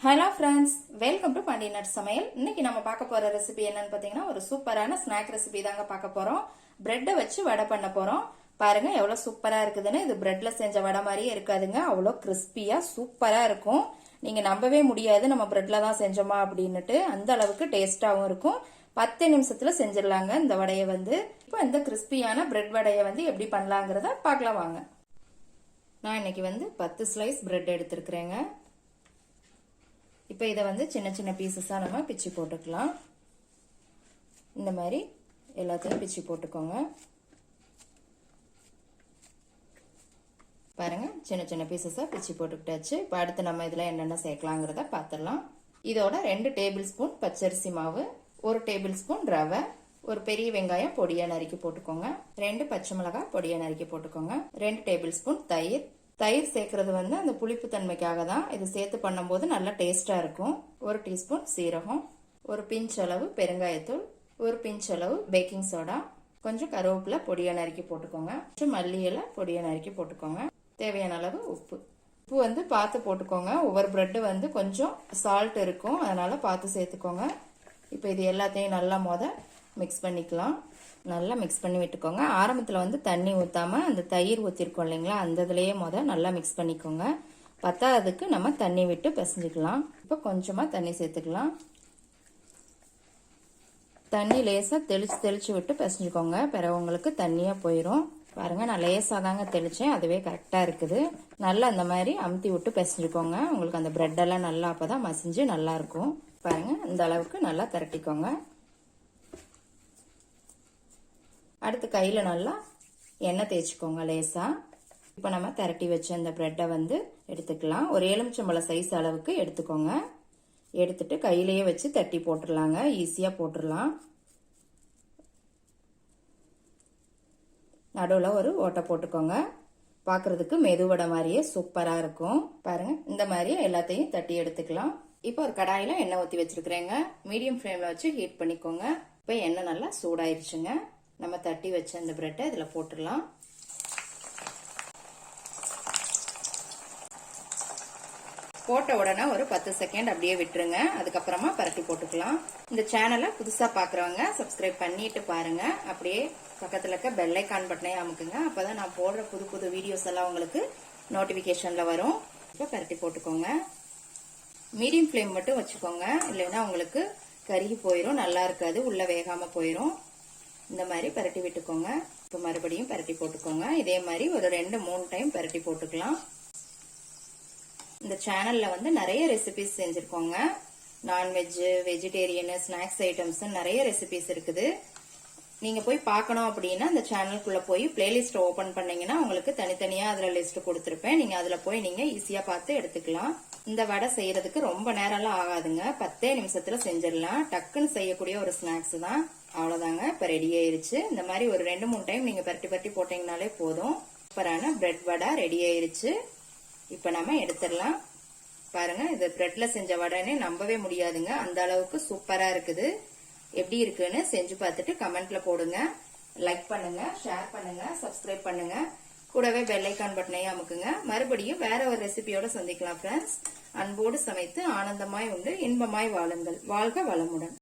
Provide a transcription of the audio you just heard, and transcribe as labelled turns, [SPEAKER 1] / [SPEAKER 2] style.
[SPEAKER 1] Hello friends, welcome to Pandian Samayal. இன்னைக்கு நம்ம பார்க்க போற ரெசிபி என்னன்னு பாத்தீங்கன்னா ஒரு சூப்பரான ஸ்நாக் ரெசிபி தாங்க பார்க்க போறோம். பிரெட்டை வச்சு வடை பண்ண போறோம். பாருங்க எவ்வளவு சூப்பரா இருக்குதுன்னு. இது பிரெட்ல செஞ்ச வடை மாதிரியே இருக்காதுங்க, அவ்வளோ கிறிஸ்பியா சூப்பரா இருக்கும். நீங்க நம்பவே முடியாது நம்ம பிரெட்ல தான் செஞ்சோமா அப்படின்னுட்டு. அந்த அளவுக்கு டேஸ்டாவும் இருக்கும். 10 நிமிஷத்துல செஞ்சிடலாங்க இந்த வடையை இப்போ இந்த கிறிஸ்பியான பிரெட் வடையை எப்படி பண்ணலாங்கிறத பார்க்கலாம் வாங்க. நான் இன்னைக்கு 10 ஸ்லைஸ் பிரெட் எடுத்திருக்கிறேங்க. இப்போ இதை சின்ன சின்ன பீசஸாக நம்ம பிச்சு போட்டுக்கலாம். இந்த மாதிரி எல்லாத்தையும் பிச்சு போட்டுக்கோங்க. பாருங்க சின்ன சின்ன பீசஸாக பிச்சு போட்டுக்கிட்டாச்சு. இப்போ அடுத்து நம்ம இதில் என்னென்ன சேர்க்கலாங்கிறத பார்த்துடலாம். இதோட 2 டேபிள் ஸ்பூன் பச்சரிசி மாவு, 1 டேபிள் ஸ்பூன் ரவை, ஒரு பெரிய வெங்காயம் பொடியா நறுக்கி போட்டுக்கோங்க, 2 பச்சை மிளகாய் பொடியா நறுக்கி போட்டுக்கோங்க, 2 டேபிள் ஸ்பூன் தயிர். தயிர் சேர்க்கறது அந்த புளிப்பு தன்மைக்காக தான். இது சேர்த்து பண்ணும்போது நல்லா டேஸ்டா இருக்கும். 1 டீஸ்பூன் சீரகம், ஒரு பிஞ்ச் அளவு பெருங்காயத்தூள், ஒரு பிஞ்ச் அளவு பேக்கிங் சோடா, கொஞ்சம் கருவேப்பிலை பொடியா நறுக்கி போட்டுக்கோங்க, கொஞ்சம் மல்லி இலை பொடியா நறுக்கி போட்டுக்கோங்க, தேவையான அளவு உப்பு. உப்பு பார்த்து போட்டுக்கோங்க. ஒவ்வொரு பிரெட்டு கொஞ்சம் சால்ட் இருக்கும், அதனால பார்த்து சேர்த்துக்கோங்க. இப்போ இது எல்லாத்தையும் நல்லா மிக்ஸ் பண்ணிக்கலாம். நல்லா மிக்ஸ் பண்ணி விட்டுக்கோங்க. ஆரம்பத்தில் தண்ணி ஊற்றாம அந்த தயிர் ஊற்றிருக்கோம் இல்லைங்களா, அந்த இதுலேயே நல்லா மிக்ஸ் பண்ணிக்கோங்க. பத்தாததுக்கு நம்ம தண்ணி விட்டு பிசைஞ்சிக்கலாம். இப்போ கொஞ்சமாக தண்ணி சேர்த்துக்கலாம். தண்ணி லேசாக தெளிச்சு விட்டு பிசைஞ்சுக்கோங்க. பிறகு உங்களுக்கு தண்ணியாக போயிடும். பாருங்க நான் லேசாக தாங்க தெளிச்சேன், அதுவே கரெக்டாக இருக்குது. நல்லா அந்த மாதிரி அமுத்தி விட்டு பிசைஞ்சுக்கோங்க. உங்களுக்கு அந்த பிரெட்டெல்லாம் நல்லா அப்போதான் மசிஞ்சு நல்லா இருக்கும். பாருங்க இந்த அளவுக்கு நல்லா திரட்டிக்கோங்க. அடுத்து கையில நல்லா எண்ணெய் தேய்ச்சிக்கோங்க லேசா. இப்போ நம்ம திரட்டி வச்ச இந்த பிரெட்டை எடுத்துக்கலாம். ஒரு எலுமிச்சம்பழ சைஸ் அளவுக்கு எடுத்துக்கோங்க. எடுத்துட்டு கையிலேயே வச்சு தட்டி போட்டுடலாங்க, ஈஸியா போட்டுடலாம். நடுவில் ஒரு ஓட்டை போட்டுக்கோங்க. பார்க்கறதுக்கு மெதுவடை மாதிரியே சூப்பரா இருக்கும். பாருங்க இந்த மாதிரி எல்லாத்தையும் தட்டி எடுத்துக்கலாம். இப்போ ஒரு கடாயில எண்ணெய் ஊற்றி வச்சிருக்கிறேங்க. மீடியம் ஃப்ளேம்ல வச்சு ஹீட் பண்ணிக்கோங்க. இப்போ எண்ணெய் நல்லா சூடாயிருச்சுங்க. நம்ம தட்டி வச்ச இந்த பிரெட்டை இதில் போட்டுடலாம். போட்ட உடனே ஒரு 10 செகண்ட் அப்படியே விட்டுருங்க. அதுக்கப்புறமா பரட்டி போட்டுக்கலாம். இந்த சேனலை புதுசா பாக்குறவங்க சப்ஸ்கிரைப் பண்ணிட்டு பாருங்க. அப்படியே பக்கத்துல இருக்க பெல் ஐகான் பட்டனையும் அமுக்குங்க. அப்பதான் நான் போடுற புது புது வீடியோஸ் எல்லாம் உங்களுக்கு நோட்டிபிகேஷன்ல வரும். இப்போ பரட்டி போட்டுக்கோங்க. மீடியம் ஃப்ளேம் மட்டும் வச்சுக்கோங்க, இல்லைன்னா உங்களுக்கு கருகி போயிடும், நல்லா இருக்காது, உள்ள வேகாம போயிடும். இந்த மாதிரி பரட்டி விட்டுக்கோங்க. இப்போ மறுபடியும் பரட்டி போட்டுக்கோங்க. இதே மாதிரி ஒரு 2-3 டைம் பரட்டி போட்டுக்கலாம். இந்த சேனல்ல நிறைய ரெசிபிஸ் செஞ்சிருக்கோங்க. நான்வெஜ், வெஜிடேரியன், ஸ்நாக்ஸ் ஐட்டம்ஸ் நிறைய ரெசிபிஸ் இருக்குது. நீங்க போய் பார்க்கணும் அப்படின்னா இந்த சேனலுக்குள்ள போய் பிளேலிஸ்ட் ஓபன் பண்ணீங்கன்னா உங்களுக்கு தனித்தனியா அதுல லிஸ்ட் கொடுத்துருப்பேன். நீங்க அதுல போய் நீங்க ஈஸியா பார்த்து எடுத்துக்கலாம். இந்த வடை செய்யறதுக்கு ரொம்ப நேரம்லாம் ஆகாதுங்க, 10 நிமிஷத்துல செஞ்சிடலாம். டக்குன்னு செய்யக்கூடிய ஒரு ஸ்நாக்ஸ் தான். அவ்வளவுதாங்க, இப்ப ரெடி ஆயிருச்சு. இந்த மாதிரி ஒரு 2-3 டைம் நீங்க பரட்டி போட்டீங்கனாலே போதும். சூப்பரான பிரெட் வடை ரெடி ஆயிருச்சு. இப்ப நம்ம எடுத்துடலாம். பாருங்க இது பிரெட்ல செஞ்ச வடைன்னு நம்பவே முடியாதுங்க, அந்த அளவுக்கு சூப்பரா இருக்குது. எப்படி இருக்குன்னு செஞ்சு பார்த்துட்டு கமெண்ட்ல போடுங்க. லைக் பண்ணுங்க, ஷேர் பண்ணுங்க, சப்ஸ்கிரைப் பண்ணுங்க. கூடவே பெல் ஐகான் பட்டனையும் அமுக்குங்க. மறுபடியும் வேற ஒரு ரெசிபியோட சந்திக்கலாம் ஃப்ரெண்ட்ஸ். அன்போடு சமைத்து ஆனந்தமாய் உண்டு இன்பமாய் வாழுங்கள். வாழ்க வளமுடன்.